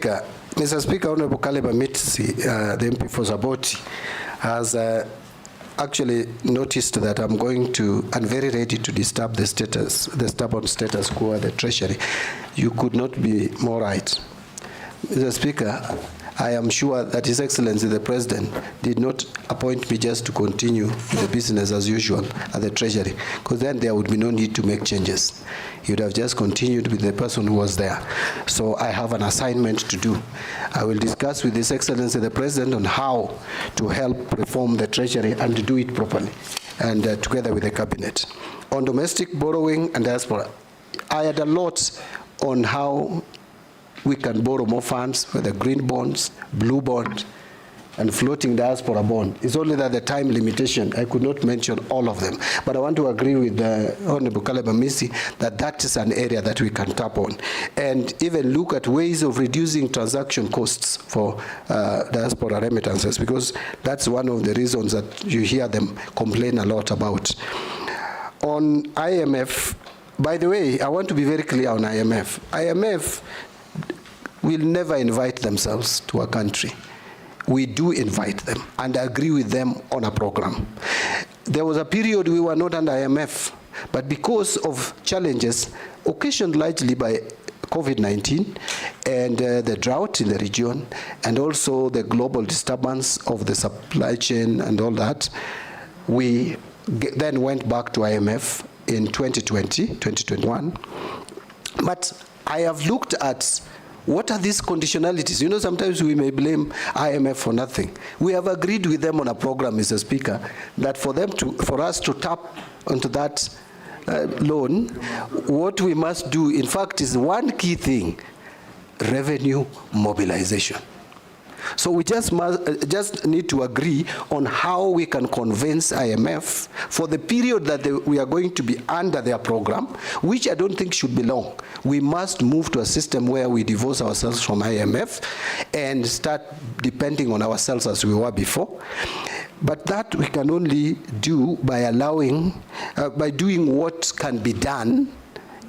Mr. Speaker, Honorable Caleb Amitsi, the MP for Zaboti, has actually noticed that I'm going to, and very ready to disturb the stubborn status quo at the Treasury. You could not be more right. Mr. Speaker, I am sure that His Excellency the President did not appoint me just to continue the business as usual at the Treasury, because then there would be no need to make changes. He would have just continued with the person who was there. So I have an assignment to do. I will discuss with His Excellency the President on how to help reform the Treasury and to do it properly, and together with the Cabinet. On domestic borrowing and diaspora, I had a lot on how we can borrow more funds for the green bonds, blue bond, and floating diaspora bond. It's only that the time limitation, I could not mention all of them. But I want to agree with Honorable Caleb Amitsi that that is an area that we can tap on. And even look at ways of reducing transaction costs for diaspora remittances, because that's one of the reasons that you hear them complain a lot about. On IMF, by the way, I want to be very clear on IMF. IMF will never invite themselves to a country. We do invite them and agree with them on a program. There was a period we were not under IMF, but because of challenges occasioned largely by COVID-19 and the drought in the region, and also the global disturbance of the supply chain and all that, we then went back to IMF in 2021. But I have looked at what are these conditionalities? You know, sometimes we may blame IMF for nothing. We have agreed with them on a program, Mr. Speaker, that for us to tap onto that loan, what we must do, in fact, is one key thing: revenue mobilization. So we just need to agree on how we can convince IMF for the period that we are going to be under their program, which I don't think should be long. We must move to a system where we divorce ourselves from IMF and start depending on ourselves as we were before. But that we can only do by by doing what can be done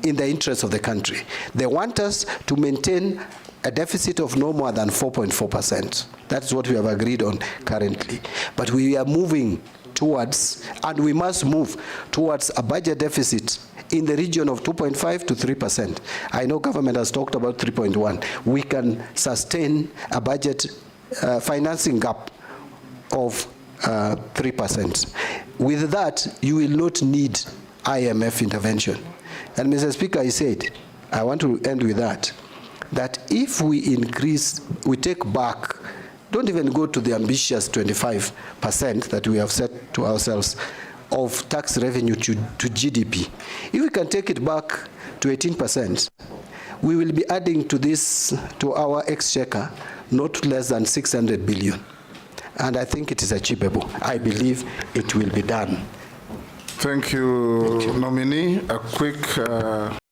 in the interest of the country. They want us to maintain a deficit of no more than 4.4%. That's what we have agreed on currently. But we are moving towards, and we must move towards, a budget deficit in the region of 2.5 to 3%. I know government has talked about 3.1. We can sustain a budget financing gap of 3%. With that, you will not need IMF intervention. And Mr. Speaker, I said, I want to end with that if we take back, don't even go to the ambitious 25% that we have set to ourselves of tax revenue to GDP. If we can take it back to 18%, we will be adding to our exchequer not less than 600 billion. And I think it is achievable. I believe it will be done. Thank you, nominee. A quick